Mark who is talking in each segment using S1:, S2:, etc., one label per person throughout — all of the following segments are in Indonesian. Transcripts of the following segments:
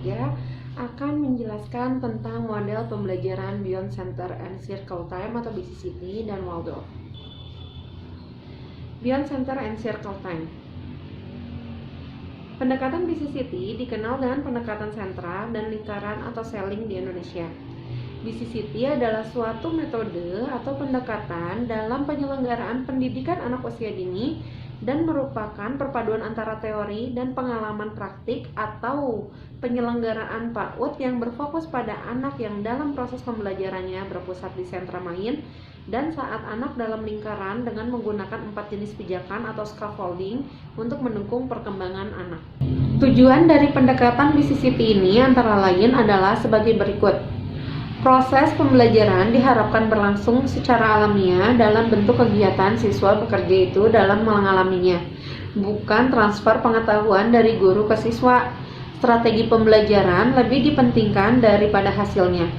S1: 3 akan menjelaskan tentang model pembelajaran Beyond Center and Circle Time atau BCCT dan Waldorf. Beyond Center and Circle Time. Pendekatan BCCT dikenal dengan pendekatan sentra dan lingkaran atau selling di Indonesia. BCCT adalah suatu metode atau pendekatan dalam penyelenggaraan pendidikan anak usia dini dan merupakan perpaduan antara teori dan pengalaman praktik atau penyelenggaraan PAUD yang berfokus pada anak yang dalam proses pembelajarannya berpusat di sentra main dan saat anak dalam lingkaran dengan menggunakan 4 jenis pijakan atau scaffolding untuk mendukung perkembangan anak. Tujuan dari pendekatan BCCT ini antara lain adalah sebagai berikut. Proses pembelajaran diharapkan berlangsung secara alamiah dalam bentuk kegiatan siswa bekerja itu dalam mengalaminya, bukan transfer pengetahuan dari guru ke siswa. Strategi pembelajaran lebih dipentingkan daripada hasilnya.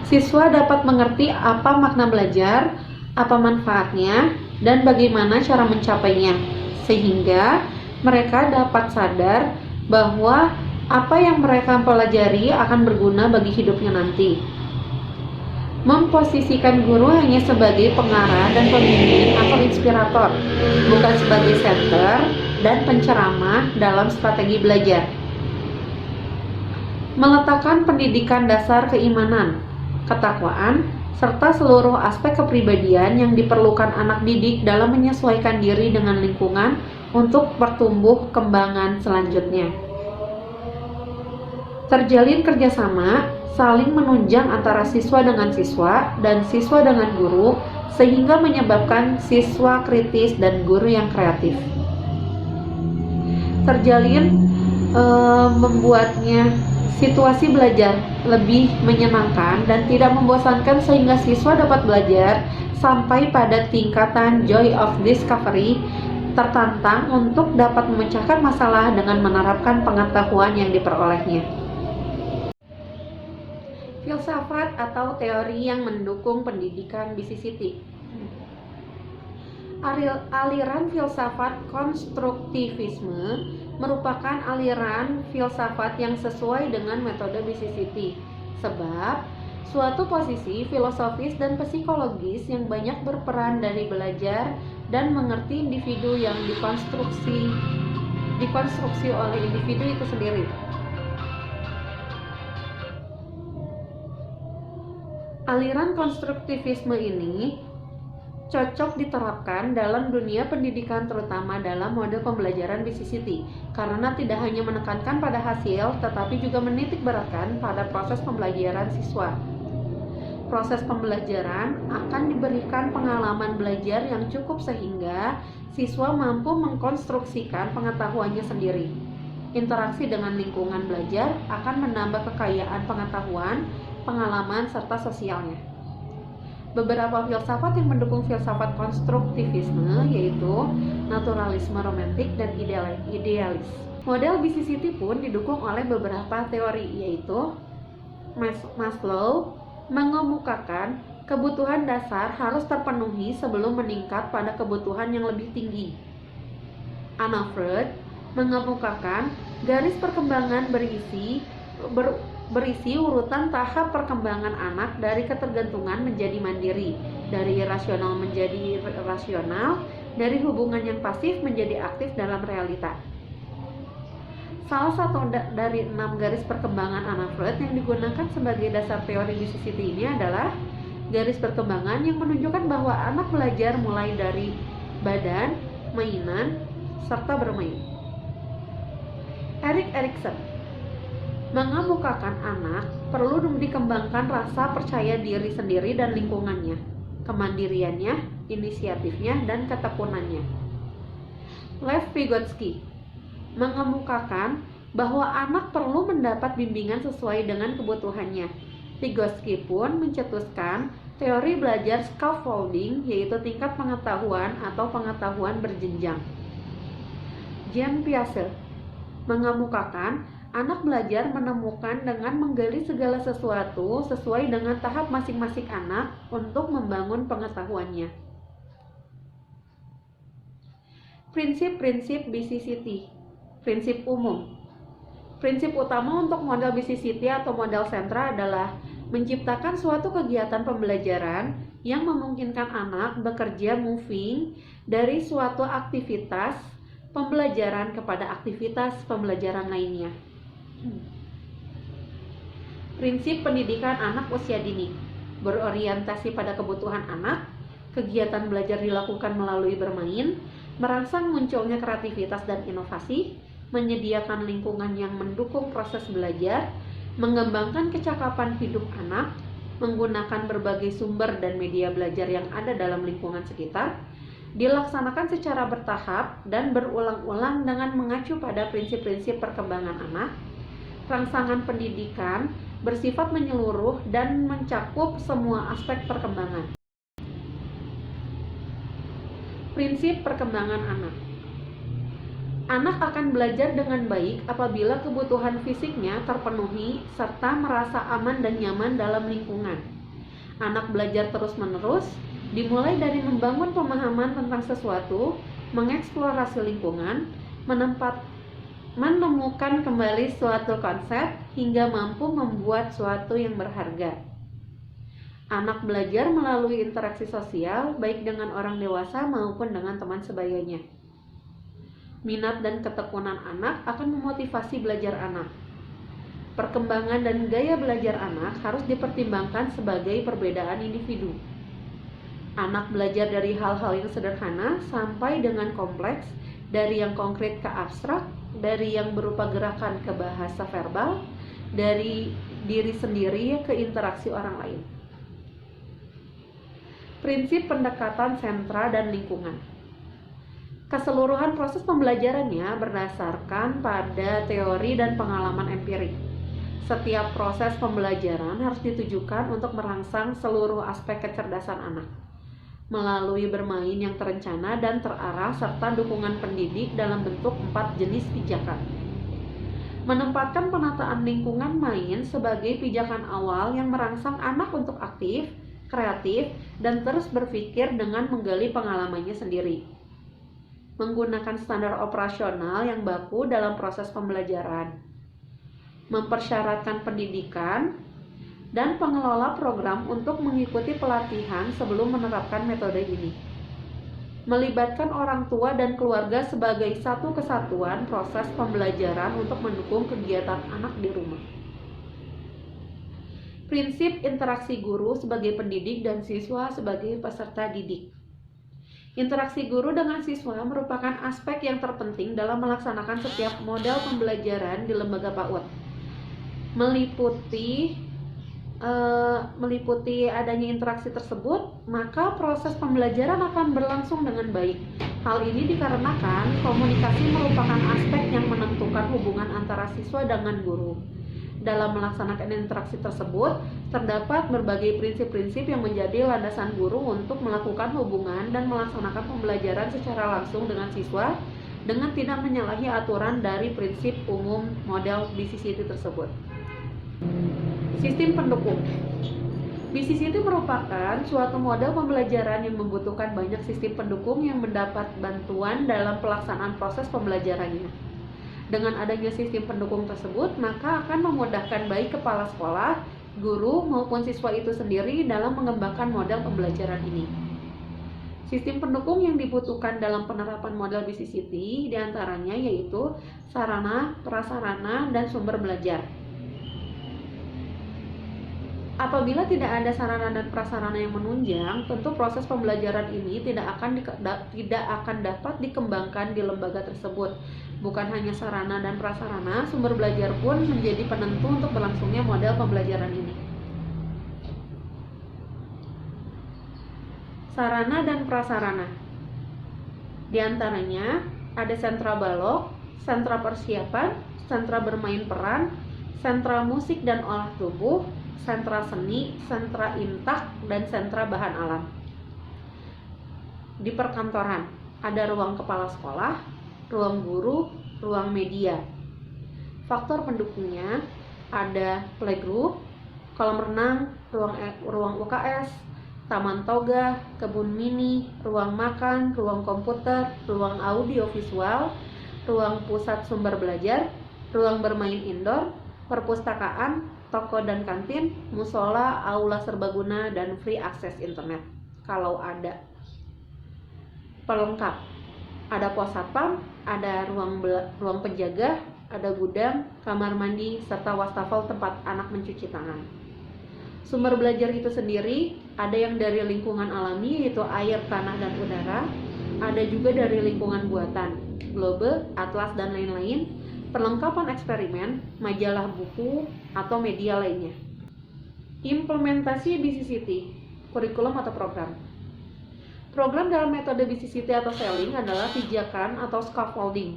S1: Siswa dapat mengerti apa makna belajar, apa manfaatnya, dan bagaimana cara mencapainya, sehingga mereka dapat sadar bahwa apa yang mereka pelajari akan berguna bagi hidupnya nanti. Memposisikan guru hanya sebagai pengarah dan pembimbing atau inspirator, bukan sebagai center dan penceramah dalam strategi belajar. Meletakkan pendidikan dasar keimanan, ketakwaan, serta seluruh aspek kepribadian yang diperlukan anak didik dalam menyesuaikan diri dengan lingkungan untuk bertumbuh kembangan selanjutnya. Terjalin kerjasama, saling menunjang antara siswa dengan siswa dan siswa dengan guru, sehingga menyebabkan siswa kritis dan guru yang kreatif. Terjalin membuatnya situasi belajar lebih menyenangkan dan tidak membosankan sehingga siswa dapat belajar sampai pada tingkatan joy of discovery, tertantang untuk dapat memecahkan masalah dengan menerapkan pengetahuan yang diperolehnya. Filsafat atau teori yang mendukung pendidikan BCCT. Aliran filsafat konstruktivisme merupakan aliran filsafat yang sesuai dengan metode BCCT, sebab suatu posisi filosofis dan psikologis yang banyak berperan dari belajar dan mengerti individu yang dikonstruksi oleh individu itu sendiri. Aliran konstruktivisme ini cocok diterapkan dalam dunia pendidikan, terutama dalam mode pembelajaran BCCT, karena tidak hanya menekankan pada hasil, tetapi juga menitik beratkan pada proses pembelajaran siswa. Proses pembelajaran akan diberikan pengalaman belajar yang cukup sehingga siswa mampu mengkonstruksikan pengetahuannya sendiri. Interaksi dengan lingkungan belajar akan menambah kekayaan pengetahuan, pengalaman, serta sosialnya. Beberapa filsafat yang mendukung filsafat konstruktivisme yaitu naturalisme romantik dan idealis. Model BCCT pun didukung oleh beberapa teori, yaitu Maslow mengemukakan kebutuhan dasar harus terpenuhi sebelum meningkat pada kebutuhan yang lebih tinggi. Anna Freud mengemukakan garis perkembangan berisi urutan tahap perkembangan anak dari ketergantungan menjadi mandiri, dari rasional menjadi rasional, dari hubungan yang pasif menjadi aktif dalam realita. Salah satu dari 6 garis perkembangan Anna Freud yang digunakan sebagai dasar teori BCCT ini adalah garis perkembangan yang menunjukkan bahwa anak belajar mulai dari badan, mainan, serta bermain. Erik Erikson mengemukakan anak perlu dikembangkan rasa percaya diri sendiri dan lingkungannya, kemandiriannya, inisiatifnya, dan ketekunannya. Lev Vygotsky mengemukakan bahwa anak perlu mendapat bimbingan sesuai dengan kebutuhannya. Vygotsky pun mencetuskan teori belajar scaffolding, yaitu tingkat pengetahuan atau pengetahuan berjenjang. Jean Piaget mengemukakan anak belajar menemukan dengan menggali segala sesuatu sesuai dengan tahap masing-masing anak untuk membangun pengetahuannya. Prinsip-prinsip BCCT. Prinsip umum. Prinsip utama untuk model BCCT atau model sentra adalah menciptakan suatu kegiatan pembelajaran yang memungkinkan anak bekerja moving dari suatu aktivitas pembelajaran kepada aktivitas pembelajaran lainnya. Prinsip pendidikan anak usia dini berorientasi pada kebutuhan anak, kegiatan belajar dilakukan melalui bermain, merangsang munculnya kreativitas dan inovasi, menyediakan lingkungan yang mendukung proses belajar, mengembangkan kecakapan hidup anak, menggunakan berbagai sumber dan media belajar yang ada dalam lingkungan sekitar, dilaksanakan secara bertahap dan berulang-ulang dengan mengacu pada prinsip-prinsip perkembangan anak. Rangsangan pendidikan bersifat menyeluruh dan mencakup semua aspek perkembangan. Prinsip perkembangan anak. Anak akan belajar dengan baik apabila kebutuhan fisiknya terpenuhi serta merasa aman dan nyaman dalam lingkungan. Anak belajar terus-menerus, dimulai dari membangun pemahaman tentang sesuatu, mengeksplorasi lingkungan, menemukan kembali suatu konsep, hingga mampu membuat suatu yang berharga. Anak belajar melalui interaksi sosial, baik dengan orang dewasa maupun dengan teman sebayanya. Minat dan ketekunan anak akan memotivasi belajar anak. Perkembangan dan gaya belajar anak harus dipertimbangkan sebagai perbedaan individu. Anak belajar dari hal-hal yang sederhana sampai dengan kompleks, dari yang konkret ke abstrak, dari yang berupa gerakan ke bahasa verbal, dari diri sendiri ke interaksi orang lain. Prinsip pendekatan sentra dan lingkungan. Keseluruhan proses pembelajarannya berdasarkan pada teori dan pengalaman empirik. Setiap proses pembelajaran harus ditujukan untuk merangsang seluruh aspek kecerdasan anak melalui bermain yang terencana dan terarah serta dukungan pendidik dalam bentuk 4 jenis pijakan. Menempatkan penataan lingkungan main sebagai pijakan awal yang merangsang anak untuk aktif, kreatif, dan terus berpikir dengan menggali pengalamannya sendiri. Menggunakan standar operasional yang baku dalam proses pembelajaran, mempersyaratkan pendidikan dan pengelola program untuk mengikuti pelatihan sebelum menerapkan metode ini, melibatkan orang tua dan keluarga sebagai satu kesatuan proses pembelajaran untuk mendukung kegiatan anak di rumah. Prinsip interaksi guru sebagai pendidik dan siswa sebagai peserta didik. Interaksi guru dengan siswa merupakan aspek yang terpenting dalam melaksanakan setiap model pembelajaran di lembaga PAUD. Meliputi adanya interaksi tersebut, maka proses pembelajaran akan berlangsung dengan baik. Hal ini dikarenakan komunikasi merupakan aspek yang menentukan hubungan antara siswa dengan guru. Dalam melaksanakan interaksi tersebut, terdapat berbagai prinsip-prinsip yang menjadi landasan guru untuk melakukan hubungan dan melaksanakan pembelajaran secara langsung dengan siswa dengan tidak menyalahi aturan dari prinsip umum model BCCT tersebut. Sistem pendukung. BCCT merupakan suatu model pembelajaran yang membutuhkan banyak sistem pendukung yang mendapat bantuan dalam pelaksanaan proses pembelajarannya. Dengan adanya sistem pendukung tersebut, maka akan memudahkan baik kepala sekolah, guru, maupun siswa itu sendiri dalam mengembangkan model pembelajaran ini. Sistem pendukung yang dibutuhkan dalam penerapan model BCCT diantaranya yaitu sarana, prasarana, dan sumber belajar. Apabila tidak ada sarana dan prasarana yang menunjang, tentu proses pembelajaran ini tidak akan dapat dikembangkan di lembaga tersebut. Bukan hanya sarana dan prasarana, sumber belajar pun menjadi penentu untuk berlangsungnya model pembelajaran ini. Sarana dan prasarana. Di antaranya ada sentra balok, sentra persiapan, sentra bermain peran, sentra musik dan olah tubuh, sentra seni, sentra imtak, dan sentra bahan alam. Di perkantoran, ada ruang kepala sekolah, ruang guru, ruang media. Faktor pendukungnya ada playgroup, kolam renang, ruang UKS, taman toga, kebun mini, ruang makan, ruang komputer, ruang audio visual, ruang pusat sumber belajar, ruang bermain indoor, perpustakaan, toko dan kantin, musola, aula serbaguna, dan free akses internet kalau ada. Pelengkap, ada pos satpam, ada ruang penjaga, ada gudang, kamar mandi, serta wastafel tempat anak mencuci tangan. Sumber belajar itu sendiri ada yang dari lingkungan alami yaitu air, tanah, dan udara, ada juga dari lingkungan buatan, globe, atlas, dan lain-lain, perlengkapan eksperimen, majalah, buku, atau media lainnya. Implementasi BCCT, kurikulum atau program. Program dalam metode BCCT atau selling adalah pijakan atau scaffolding.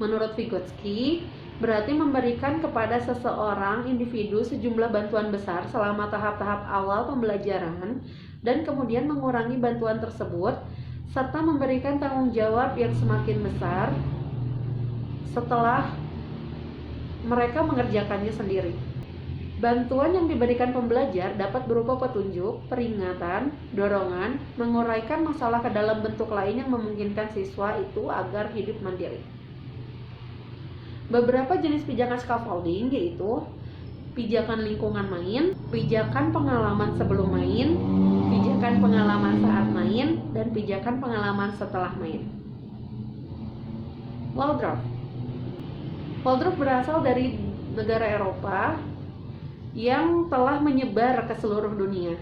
S1: Menurut Vygotsky, berarti memberikan kepada seseorang individu sejumlah bantuan besar selama tahap-tahap awal pembelajaran dan kemudian mengurangi bantuan tersebut serta memberikan tanggung jawab yang semakin besar setelah mereka mengerjakannya sendiri. Bantuan yang diberikan pembelajar dapat berupa petunjuk, peringatan, dorongan, menguraikan masalah ke dalam bentuk lain yang memungkinkan siswa itu agar hidup mandiri. Beberapa jenis pijakan scaffolding yaitu pijakan lingkungan main, pijakan pengalaman sebelum main, pijakan pengalaman saat main, dan pijakan pengalaman setelah main. Waldorf. Waldorf berasal dari negara Eropa yang telah menyebar ke seluruh dunia.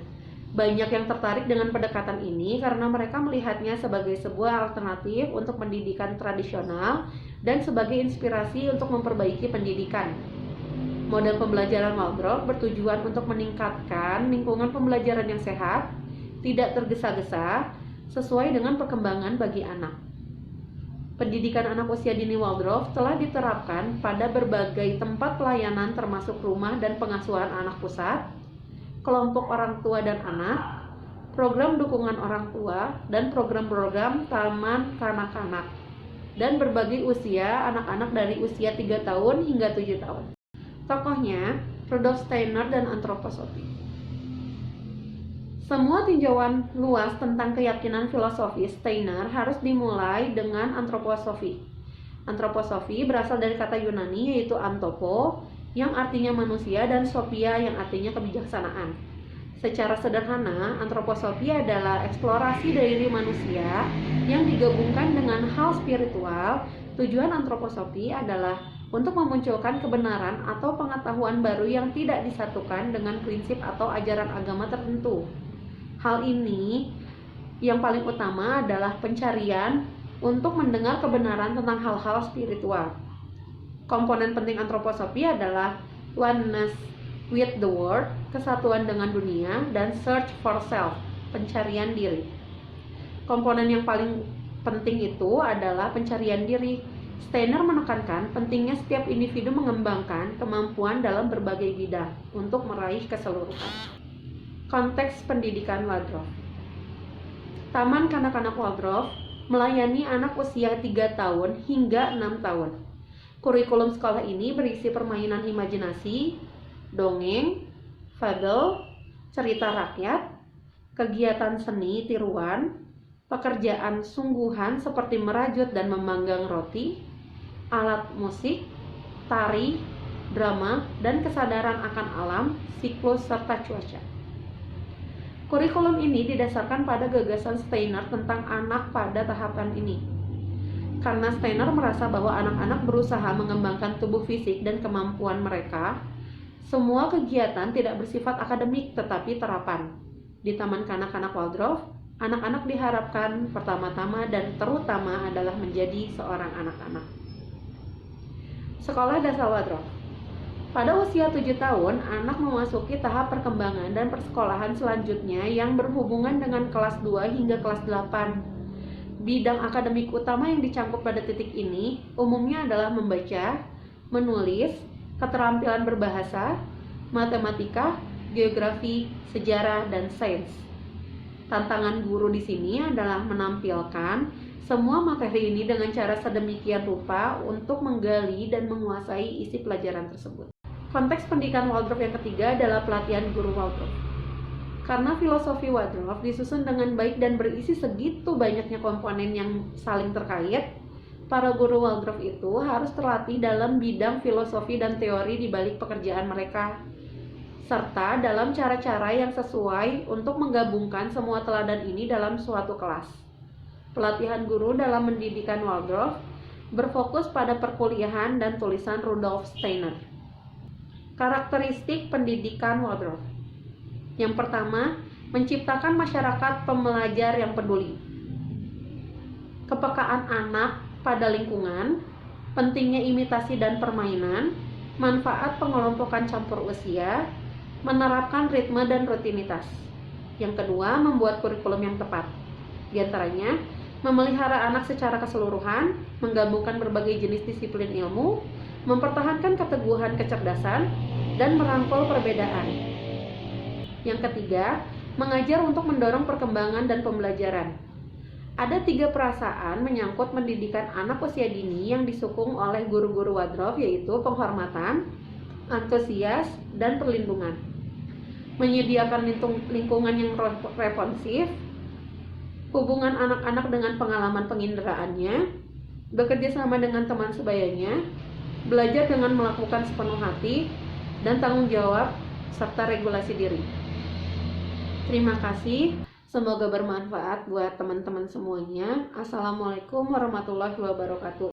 S1: Banyak yang tertarik dengan pendekatan ini karena mereka melihatnya sebagai sebuah alternatif untuk pendidikan tradisional dan sebagai inspirasi untuk memperbaiki pendidikan. Model pembelajaran Waldorf bertujuan untuk meningkatkan lingkungan pembelajaran yang sehat, tidak tergesa-gesa, sesuai dengan perkembangan bagi anak. Pendidikan anak usia dini Waldorf telah diterapkan pada berbagai tempat pelayanan termasuk rumah dan pengasuhan anak pusat, kelompok orang tua dan anak, program dukungan orang tua, dan program-program taman kanak-kanak, dan berbagai usia anak-anak dari usia 3 tahun hingga 7 tahun. Tokohnya Rudolf Steiner dan antroposofi. Semua tinjauan luas tentang keyakinan filosofis Steiner harus dimulai dengan antroposofi. Antroposofi berasal dari kata Yunani yaitu antopo, yang artinya manusia, dan sophia yang artinya kebijaksanaan. Secara sederhana, antroposofi adalah eksplorasi diri manusia yang digabungkan dengan hal spiritual. Tujuan antroposofi adalah untuk memunculkan kebenaran atau pengetahuan baru yang tidak disatukan dengan prinsip atau ajaran agama tertentu. Hal ini yang paling utama adalah pencarian untuk mendengar kebenaran tentang hal-hal spiritual. Komponen penting antroposofi adalah oneness with the world, kesatuan dengan dunia, dan search for self, pencarian diri. Komponen yang paling penting itu adalah pencarian diri. Steiner menekankan pentingnya setiap individu mengembangkan kemampuan dalam berbagai bidang untuk meraih keseluruhan. Konteks pendidikan Waldorf. Taman kanak-kanak Waldorf melayani anak usia 3 tahun hingga 6 tahun. Kurikulum sekolah ini berisi permainan imajinasi, dongeng, fabel, cerita rakyat, kegiatan seni tiruan, pekerjaan sungguhan seperti merajut dan memanggang roti, alat musik, tari, drama, dan kesadaran akan alam, siklus, serta cuaca. Kurikulum ini didasarkan pada gagasan Steiner tentang anak pada tahapan ini. Karena Steiner merasa bahwa anak-anak berusaha mengembangkan tubuh fisik dan kemampuan mereka, semua kegiatan tidak bersifat akademik tetapi terapan. Di Taman Kanak-kanak Waldorf, anak-anak diharapkan pertama-tama dan terutama adalah menjadi seorang anak-anak. Sekolah Dasar Waldorf. Pada usia 7 tahun, anak memasuki tahap perkembangan dan persekolahan selanjutnya yang berhubungan dengan kelas 2 hingga kelas 8. Bidang akademik utama yang dicangkup pada titik ini umumnya adalah membaca, menulis, keterampilan berbahasa, matematika, geografi, sejarah, dan sains. Tantangan guru di sini adalah menampilkan semua materi ini dengan cara sedemikian rupa untuk menggali dan menguasai isi pelajaran tersebut. Konteks pendidikan Waldorf yang ketiga adalah pelatihan guru Waldorf. Karena filosofi Waldorf disusun dengan baik dan berisi segitu banyaknya komponen yang saling terkait, Para guru Waldorf itu harus terlatih dalam bidang filosofi dan teori di balik pekerjaan mereka, serta dalam cara-cara yang sesuai untuk menggabungkan semua teladan ini dalam suatu kelas. Pelatihan guru dalam pendidikan Waldorf berfokus pada perkuliahan dan tulisan Rudolf Steiner. Karakteristik pendidikan Waldorf. Yang pertama, menciptakan masyarakat pembelajar yang peduli. Kepekaan anak pada lingkungan, pentingnya imitasi dan permainan, manfaat pengelompokan campur usia, menerapkan ritme dan rutinitas. Yang kedua, membuat kurikulum yang tepat. Di antaranya, memelihara anak secara keseluruhan, menggabungkan berbagai jenis disiplin ilmu, mempertahankan keteguhan kecerdasan, dan merangkul perbedaan. Yang ketiga, mengajar untuk mendorong perkembangan dan pembelajaran. Ada 3 perasaan menyangkut pendidikan anak usia dini yang disukung oleh guru-guru Waldorf, yaitu penghormatan, antusias, dan perlindungan. Menyediakan lingkungan yang responsif, hubungan anak-anak dengan pengalaman penginderaannya, bekerja sama dengan teman sebayanya, belajar dengan melakukan sepenuh hati, dan tanggung jawab, serta regulasi diri. Terima kasih. Semoga bermanfaat buat teman-teman semuanya. Assalamualaikum warahmatullahi wabarakatuh.